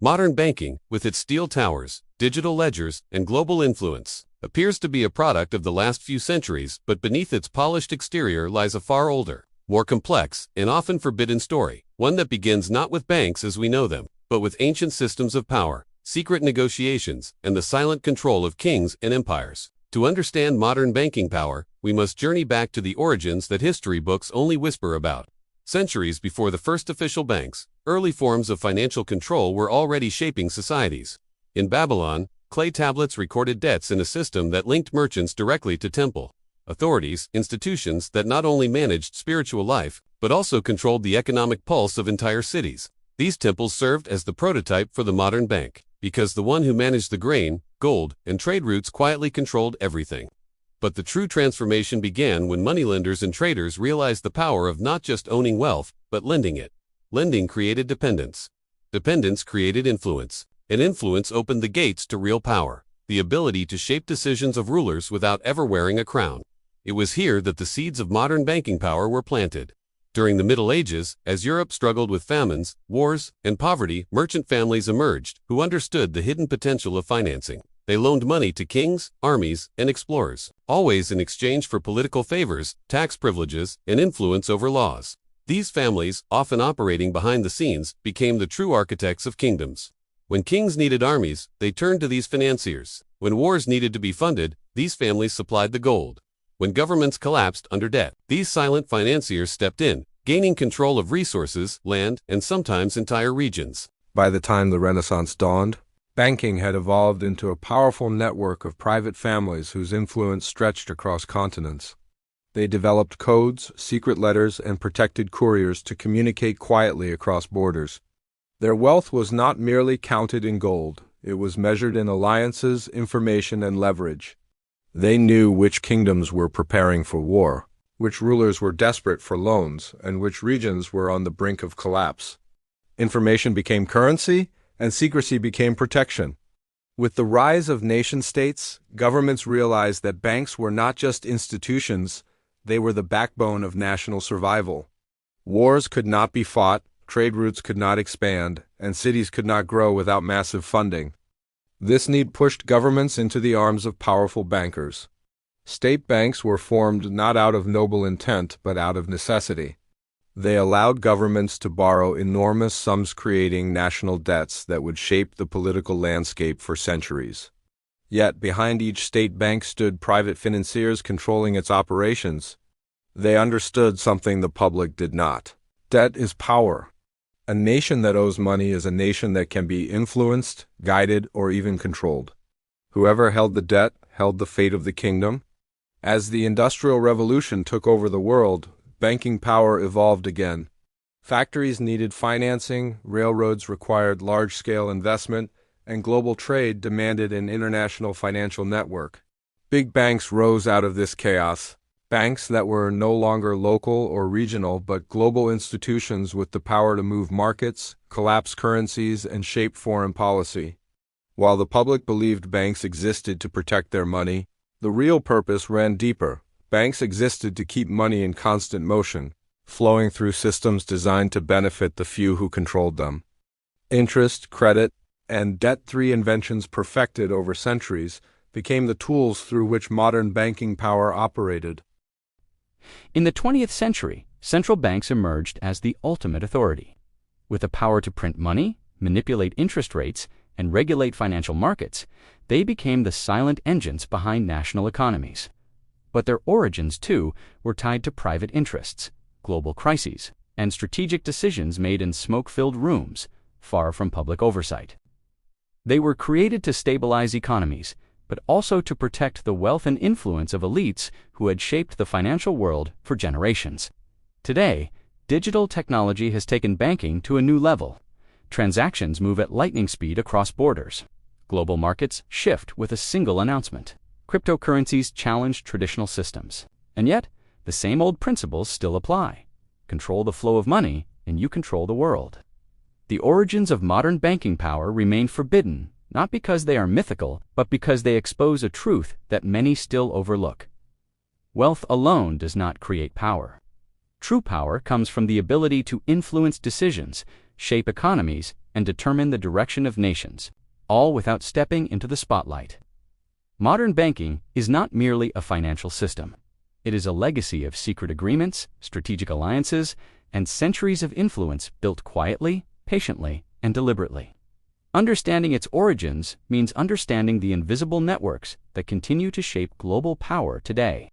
Modern banking, with its steel towers, digital ledgers, and global influence, appears to be a product of the last few centuries, but beneath its polished exterior lies a far older, more complex, and often forbidden story, one that begins not with banks as we know them, but with ancient systems of power, secret negotiations, and the silent control of kings and empires. To understand modern banking power, we must journey back to the origins that history books only whisper about. Centuries before the first official banks, early forms of financial control were already shaping societies. In Babylon, clay tablets recorded debts in a system that linked merchants directly to temple authorities, institutions that not only managed spiritual life, but also controlled the economic pulse of entire cities. These temples served as the prototype for the modern bank, because the one who managed the grain, gold, and trade routes quietly controlled everything. But the true transformation began when moneylenders and traders realized the power of not just owning wealth, but lending it. Lending created dependence. Dependence created influence. And influence opened the gates to real power, the ability to shape decisions of rulers without ever wearing a crown. It was here that the seeds of modern banking power were planted. During the Middle Ages, as Europe struggled with famines, wars, and poverty, merchant families emerged who understood the hidden potential of financing. They loaned money to kings, armies, and explorers, always in exchange for political favors, tax privileges, and influence over laws. These families, often operating behind the scenes, became the true architects of kingdoms. When kings needed armies, they turned to these financiers. When wars needed to be funded, these families supplied the gold. When governments collapsed under debt, these silent financiers stepped in, gaining control of resources, land, and sometimes entire regions. By the time the Renaissance dawned, banking had evolved into a powerful network of private families whose influence stretched across continents. They developed codes, secret letters, and protected couriers to communicate quietly across borders. Their wealth was not merely counted in gold, it was measured in alliances, information, and leverage. They knew which kingdoms were preparing for war, which rulers were desperate for loans, and which regions were on the brink of collapse. Information became currency, and secrecy became protection. With the rise of nation-states, governments realized that banks were not just institutions, they were the backbone of national survival. Wars could not be fought, trade routes could not expand, and cities could not grow without massive funding. This need pushed governments into the arms of powerful bankers. State banks were formed not out of noble intent, but out of necessity. They allowed governments to borrow enormous sums, creating national debts that would shape the political landscape for centuries. Yet, behind each state bank stood private financiers controlling its operations. They understood something the public did not. Debt is power. A nation that owes money is a nation that can be influenced, guided, or even controlled. Whoever held the debt held the fate of the kingdom. As the Industrial Revolution took over the world, banking power evolved again. Factories needed financing, railroads required large-scale investment, and global trade demanded an international financial network. Big banks rose out of this chaos. Banks that were no longer local or regional, but global institutions with the power to move markets, collapse currencies, and shape foreign policy. While the public believed banks existed to protect their money, the real purpose ran deeper. Banks existed to keep money in constant motion, flowing through systems designed to benefit the few who controlled them. Interest, credit, and debt, three inventions perfected over centuries, became the tools through which modern banking power operated. In the 20th century, central banks emerged as the ultimate authority. With the power to print money, manipulate interest rates, and regulate financial markets, they became the silent engines behind national economies. But their origins, too, were tied to private interests, global crises, and strategic decisions made in smoke-filled rooms, far from public oversight. They were created to stabilize economies, but also to protect the wealth and influence of elites who had shaped the financial world for generations. Today, digital technology has taken banking to a new level. Transactions move at lightning speed across borders. Global markets shift with a single announcement. Cryptocurrencies challenge traditional systems. And yet, the same old principles still apply. Control the flow of money, and you control the world. The origins of modern banking power remain forbidden, not because they are mythical, but because they expose a truth that many still overlook. Wealth alone does not create power. True power comes from the ability to influence decisions, shape economies, and determine the direction of nations, all without stepping into the spotlight. Modern banking is not merely a financial system. It is a legacy of secret agreements, strategic alliances, and centuries of influence built quietly, patiently, and deliberately. Understanding its origins means understanding the invisible networks that continue to shape global power today.